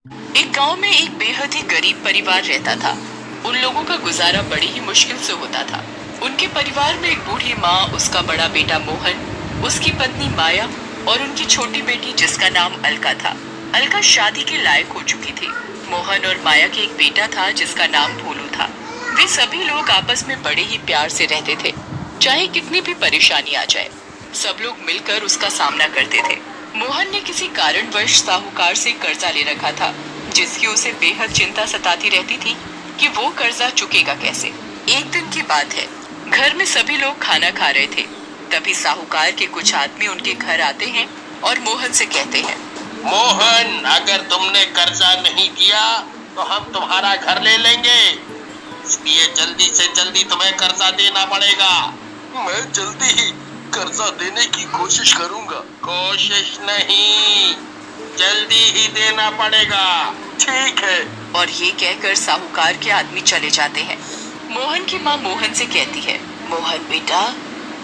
एक गांव में एक बेहद ही गरीब परिवार रहता था। उन लोगों का गुजारा बड़ी ही मुश्किल से होता था। उनके परिवार में एक बूढ़ी माँ, उसका बड़ा बेटा मोहन, उसकी पत्नी माया और उनकी छोटी बेटी जिसका नाम अलका था। अलका शादी के लायक हो चुकी थी। मोहन और माया के एक बेटा था जिसका नाम भोलू था। वे सभी लोग आपस में बड़े ही प्यार से रहते थे, चाहे कितनी भी परेशानी आ जाए। सब लोग मिलकर उसका सामना करते थे। मोहन ने किसी कारणवश साहूकार से कर्जा ले रखा था, जिसकी उसे बेहद चिंता सताती रहती थी कि वो कर्जा चुकेगा कैसे। एक दिन की बात है, घर में सभी लोग खाना खा रहे थे। तभी साहूकार के कुछ आदमी उनके घर आते हैं और मोहन से कहते हैं, मोहन, अगर तुमने कर्जा नहीं दिया तो हम तुम्हारा घर ले लेंगे, इसलिए जल्दी से जल्दी तुम्हें कर्जा देना पड़ेगा। मैं जल्दी ही कर्जा देने की कोशिश करूंगा। कोशिश नहीं, जल्दी ही देना पड़ेगा। ठीक है। और ये कहकर साहूकार के आदमी चले जाते हैं। मोहन की माँ मोहन से कहती है, मोहन बेटा,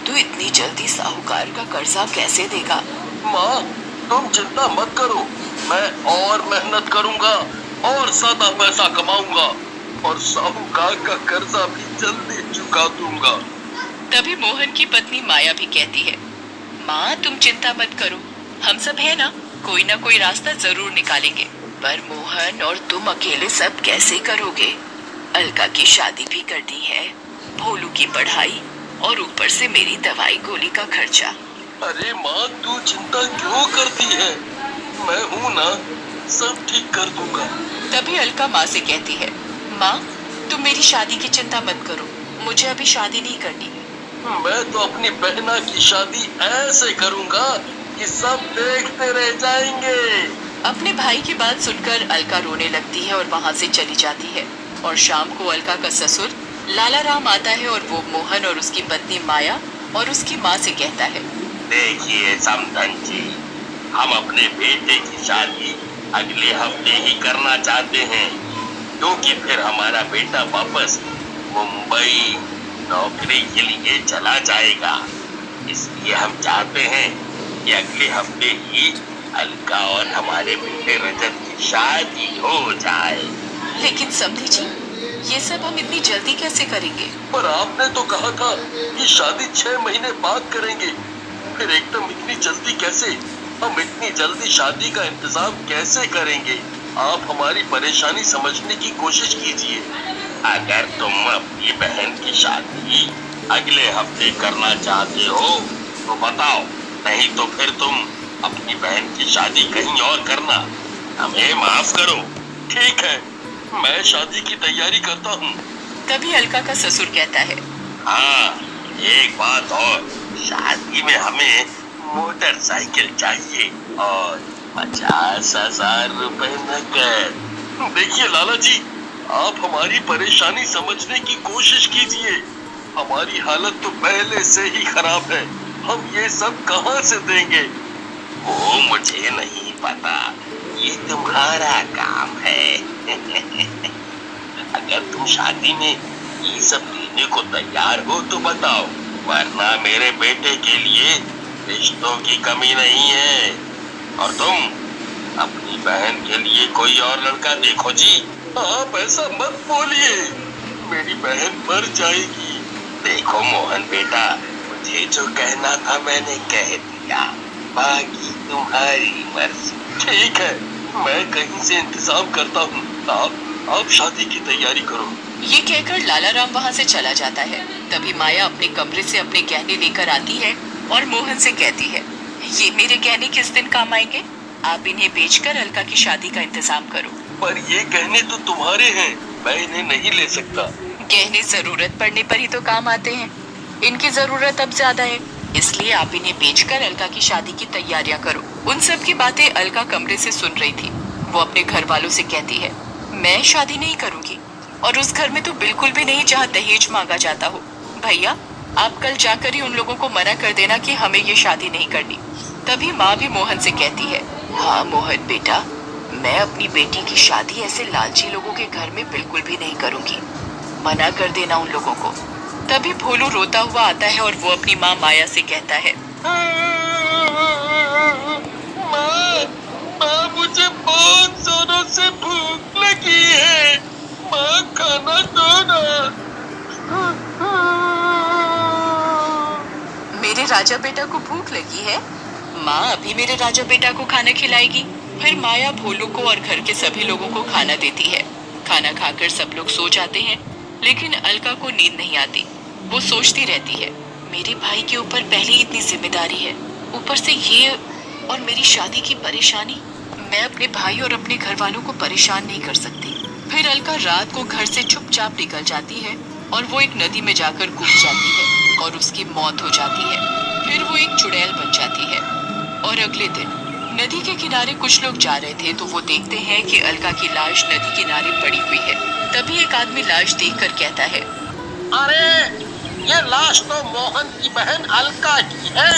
तू इतनी जल्दी साहूकार का कर्जा कैसे देगा? माँ, तुम चिंता मत करो, मैं और मेहनत करूंगा और ज्यादा पैसा कमाऊंगा और साहूकार का कर्जा भी जल्दी चुका दूंगा। तभी मोहन की पत्नी माया भी कहती है, माँ तुम चिंता मत करो, हम सब है ना कोई रास्ता जरूर निकालेंगे। पर मोहन, और तुम अकेले सब कैसे करोगे? अलका की शादी भी करनी है, भोलू की पढ़ाई और ऊपर से मेरी दवाई गोली का खर्चा। अरे माँ, तू चिंता क्यों करती है? मैं हूँ ना, सब ठीक कर दूंगा। तभी अलका माँ से कहती है, माँ तुम मेरी शादी की चिंता मत करो, मुझे अभी शादी नहीं करनी। मैं तो अपनी बहना की शादी ऐसे करूंगा कि सब देखते रह जाएंगे। अपने भाई की बात सुनकर अलका रोने लगती है और वहाँ से चली जाती है। और शाम को अलका का ससुर लाला राम आता है और वो मोहन और उसकी पत्नी माया और उसकी माँ से कहता है, देखिए समधन जी, हम अपने बेटे की शादी अगले हफ्ते ही करना चाहते हैं, क्योंकि फिर हमारा बेटा वापस मुंबई नौकरी के लिए चला जाएगा। इसलिए हम चाहते हैं कि अगले हफ्ते ही अलका और हमारे बेटे रजत की शादी हो जाए। लेकिन समधी जी, ये सब हम इतनी जल्दी कैसे करेंगे? पर आपने तो कहा था कि शादी 6 महीने बाद करेंगे, फिर एकदम इतनी जल्दी कैसे? हम इतनी जल्दी शादी का इंतजाम कैसे करेंगे? आप हमारी परेशानी समझने की कोशिश कीजिए। अगर तुम अपनी बहन की शादी अगले हफ्ते करना चाहते हो तो बताओ, नहीं तो फिर तुम अपनी बहन की शादी कहीं और करना। हमें माफ करो। ठीक है, मैं शादी की तैयारी करता हूँ। तभी अलका का ससुर कहता है, हाँ, एक बात और, शादी में हमें मोटरसाइकिल चाहिए और 50,000 रुपए नकद। देखिए लाला जी, आप हमारी परेशानी समझने की कोशिश कीजिए। हमारी हालत तो पहले से ही खराब है, हम ये सब कहाँ से देंगे? वो मुझे नहीं पता, ये तुम्हारा काम है। अगर तुम शादी में ये सब देने को तैयार हो तो बताओ, वरना मेरे बेटे के लिए रिश्तों की कमी नहीं है। और तुम अपनी बहन के लिए कोई और लड़का देखो जी। आप ऐसा मत बोलिए, मेरी बहन मर जाएगी। देखो मोहन बेटा, मुझे जो कहना था मैंने कह दिया, बाकी तुम्हारी मर्जी। ठीक है, मैं कहीं से इंतजाम करता हूँ, आप शादी की तैयारी करो। ये कहकर लाला राम वहाँ से चला जाता है। तभी माया अपने कमरे से अपने गहने लेकर आती है और मोहन से कहती है, ये मेरे गहने किस दिन काम आएंगे? आप इन्हें बेचकर अलका की शादी का इंतजाम करो। पर ये गहने तो तुम्हारे हैं, मैं इन्हें नहीं ले सकता। गहने जरूरत पड़ने पर ही तो काम आते हैं, इनकी जरूरत अब ज्यादा है, इसलिए आप इन्हें बेचकर अलका की शादी की तैयारियां करो। उन सब की बातें अलका कमरे से सुन रही थी। वो अपने घर वालों से कहती है, मैं शादी नहीं करूंगी, और उस घर में तो बिल्कुल भी नहीं जहाँ दहेज मांगा जाता हो। भैया, आप कल जाकर ही उन लोगों को मना कर देना कि हमें ये शादी नहीं करनी। तभी माँ भी मोहन से कहती है, हाँ मोहन बेटा, मैं अपनी बेटी की शादी ऐसे लालची लोगों के घर में बिल्कुल भी नहीं करूंगी, मना कर देना उन लोगों को। तभी भोलू रोता हुआ आता है और वो अपनी माँ माया से कहता है, माँ, मुझे बहुत जोरों से राजा बेटा को भूख लगी है। माँ अभी मेरे राजा बेटा को खाना खिलाएगी। फिर माया भोलू को और घर के सभी लोगों को खाना देती है। खाना खाकर सब लोग सो जाते हैं, लेकिन अलका को नींद नहीं आती। वो सोचती रहती है, मेरे भाई के ऊपर पहले ही इतनी जिम्मेदारी है, ऊपर से ये और मेरी शादी की परेशानी। मैं अपने भाई और अपने घर वालों को परेशान नहीं कर सकती। फिर अलका रात को घर से चुपचाप निकल जाती है और वो एक नदी में जाकर कूद जाती है और उसकी मौत हो जाती है। फिर वो एक चुड़ैल बन जाती है। और अगले दिन नदी के किनारे कुछ लोग जा रहे थे तो वो देखते हैं कि अलका की लाश नदी किनारे पड़ी हुई है। तभी एक आदमी लाश देखकर कहता है, अरे ये लाश तो मोहन की बहन अलका की है।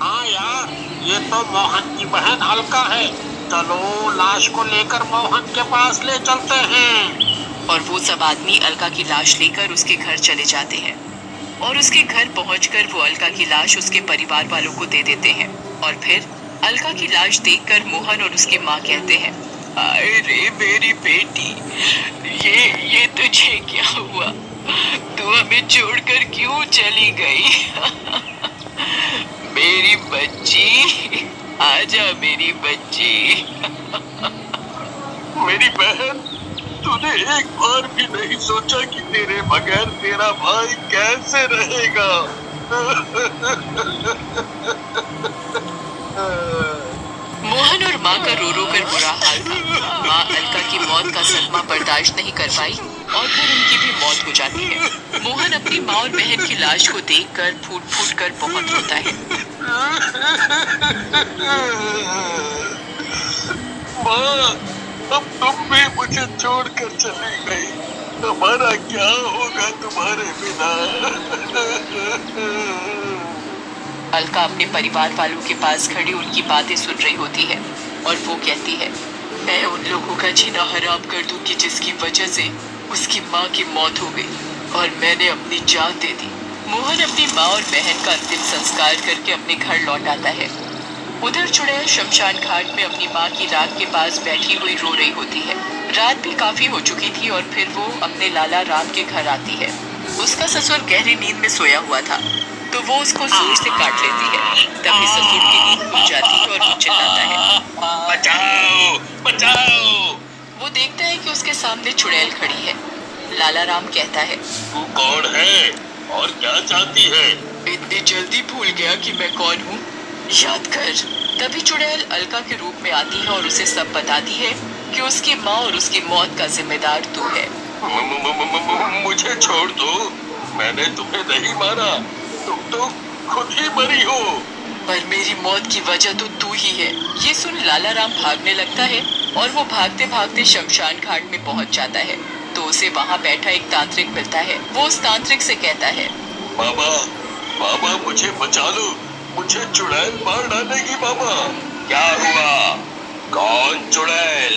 हाँ यार, ये तो मोहन की बहन अलका है। चलो लाश को लेकर मोहन के पास ले चलते हैं। और वो सब आदमी अलका की लाश लेकर उसके घर चले जाते हैं और उसके घर पहुंचकर वो अलका की लाश उसके परिवार वालों को दे देते हैं। और फिर अलका की लाश देखकर मोहन और उसकी माँ कहते हैं, हाय रे मेरी बेटी, ये तुझे क्या हुआ? तू हमें छोड़कर क्यों चली गई? मेरी बच्ची, आजा मेरी बच्ची। मेरी बहन, तूने एक बार भी नहीं सोचा कि तेरे बगैर तेरा भाई कैसे रहेगा? मोहन और माँ का रो रो कर बुरा हाल था। माँ अलका की मौत का सदमा बर्दाश्त नहीं कर पाई और फिर उनकी भी मौत हो जाती है। मोहन अपनी माँ और बहन की लाश को देखकर फूट फूट कर बहुत रोता है। माँ, अब तुम भी मुझे छोड़कर चली गई। हमारा क्या होगा तुम्हारे बिना? अलका अपने परिवार वालों के पास खड़ी उनकी बातें सुन रही होती है और वो कहती है, मैं उन लोगों का जीना हराम कर दूंगी जिसकी वजह से उसकी माँ की मौत हो गई और मैंने अपनी जान दे दी। मोहन अपनी माँ और बहन का अंतिम संस्कार करके अपने घर लौट आता है। उधर चुड़ैल शमशान घाट में अपनी माँ की राख के पास बैठी हुई रो रही होती है। रात भी काफी हो चुकी थी और फिर वो अपने लाला राम के घर आती है। उसका ससुर गहरी नींद में सोया हुआ था तो वो उसको जोर से काट लेती है। तभी ससुर की नींद खुल जाती है और वो चिल्लाता है, बचाओ बचाओ। वो देखता है कि उसके सामने चुड़ैल खड़ी है। लाला राम कहता है, तू कौन है और क्या चाहती है? इतनी जल्दी भूल गया कि मैं कौन हूँ? याद कर। तभी चुड़ैल अलका के रूप में आती है और उसे सब बताती है कि उसकी माँ और उसकी मौत का जिम्मेदार तू है। मुझे छोड़ दो, मैंने तुम्हें नहीं मारा, तुम तो खुद ही मरी हो। पर मेरी मौत की वजह तो तू ही है। ये सुन लाला राम भागने लगता है और वो भागते भागते शमशान घाट में पहुंच जाता है तो उसे वहाँ बैठा एक तांत्रिक मिलता है। वो उस तांत्रिक से कहता है, बाबा, बाबा मुझे बचा लो, मुझे चुड़ैल मार डालेगी बाबा। क्या हुआ? कौन चुड़ैल?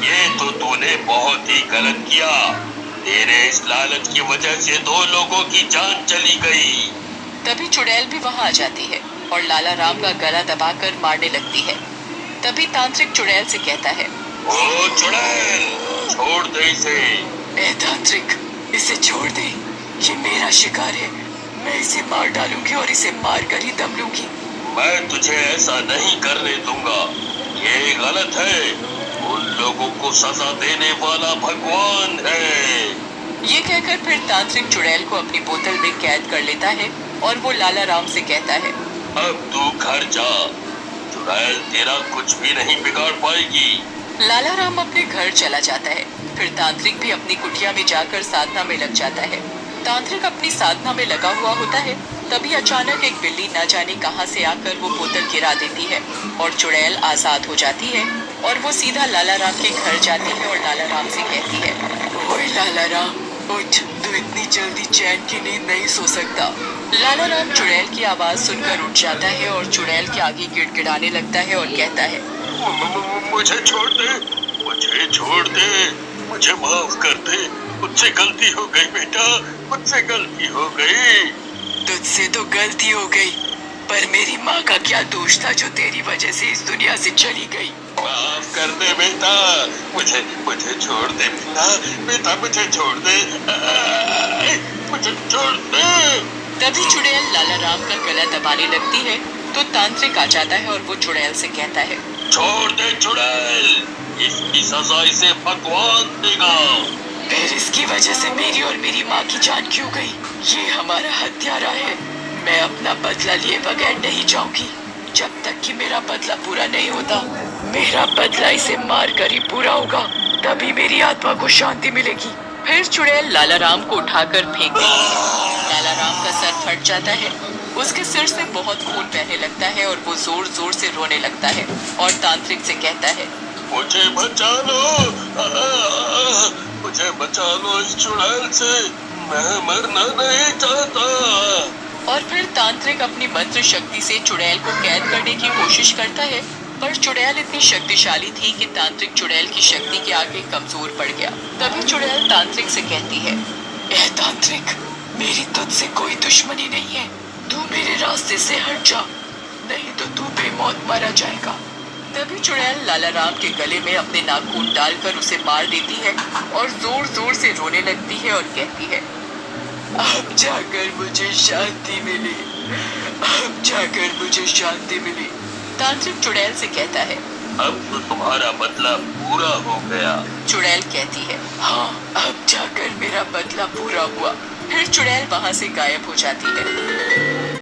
ये तो तूने बहुत ही गलत किया। तेरे इस लालच की वजह से 2 लोगों की जान चली गई। तभी चुड़ैल भी वहाँ आ जाती है और लाला राम का गला दबाकर मारने लगती है। तभी तांत्रिक चुड़ैल से कहता है, ओ चुड़ैल, छोड़ दे इसे। ए तांत्रिक, इसे छोड़ दे, ये मेरा शिकार है। मैं इसे मार डालूंगी और इसे मार कर ही दम लूंगी। मैं तुझे ऐसा नहीं करने दूंगा, ये गलत है। उन लोगों को सजा देने वाला भगवान है। ये कहकर फिर तांत्रिक चुड़ैल को अपनी बोतल में कैद कर लेता है और वो लाला राम से कहता है, अब तू घर जा, चुड़ैल तेरा कुछ भी नहीं बिगाड़ पाएगी। लाला राम अपने घर चला जाता है। फिर तांत्रिक भी अपनी कुटिया में जाकर साधना में लग जाता है। तांत्रिक अपनी साधना में लगा हुआ होता है। तभी अचानक एक बिल्ली न जाने कहां से आकर वो बोतल गिरा देती है और चुड़ैल आजाद हो जाती है और वो सीधा लाला राम के घर जाती है और लाला राम से कहती है, ओए लाला राम, उठ, तू इतनी जल्दी चैन की नींद नहीं सो सकता। लाला राम चुड़ैल की आवाज सुनकर उठ जाता है और चुड़ैल के आगे गिड़गिड़ाने लगता है और कहता है, मुझे छोड़ दे, मुझे छोड़ दे, मुझे माफ कर दे, मुझसे गलती हो गई बेटा, मुझसे गलती हो गई। तुझसे तो गलती हो गई, पर मेरी माँ का क्या दोष था जो तेरी वजह से इस दुनिया से चली गई? माफ कर दे बेटा, मुझे छोड़ दे बेटा, बेटा मुझे छोड़ दे, मुझे छोड़ दे। तभी चुड़ैल लाला राम का गला दबाने लगती है तो तांत्रिक आ जाता है और वो चुड़ैल से कहता है, छोड़ दे चुड़ैल, इसकी सजा इसे भगवान देगा। फिर इसकी वजह से मेरी और मेरी माँ की जान क्यों गई? ये हमारा हत्यारा है। मैं अपना बदला लिए बगैर नहीं जाऊंगी जब तक कि मेरा बदला पूरा नहीं होता। मेरा बदला इसे मार कर ही पूरा होगा, तभी मेरी आत्मा को शांति मिलेगी। फिर चुड़ैल लाला राम को उठाकर फेंक देती है। लाला राम का सर फट जाता है, उसके सिर से बहुत खून बहने लगता है और वो जोर जोर से रोने लगता है और तांत्रिक से कहता है, मुझे बचा लो, मुझे बचा लो इस चुड़ैल से, मैं मरना नहीं चाहता। और फिर तांत्रिक अपनी मंत्र शक्ति से चुड़ैल को कैद करने की कोशिश करता है, पर चुड़ैल इतनी शक्तिशाली थी कि तांत्रिक चुड़ैल की शक्ति के आगे कमजोर पड़ गया। तभी चुड़ैल तांत्रिक से कहती है, ए तांत्रिक, मेरी तुझसे कोई दुश्मनी नहीं है, तू मेरे रास्ते से हट जा, नहीं तो तू बेमौत मारा जाएगा। तभी चुड़ैल लाला राम के गले में अपने नाखून डालकर उसे मार देती है और जोर जोर से रोने लगती है और कहती है, अब जाकर मुझे शांति मिली, अब जाकर मुझे शांति मिली। तांत्रिक चुड़ैल से कहता है, अब तो तुम्हारा बदला पूरा हो गया। चुड़ैल कहती है, हाँ, अब जाकर मेरा बदला पूरा हुआ। फिर चुड़ैल वहाँ से गायब हो जाती है।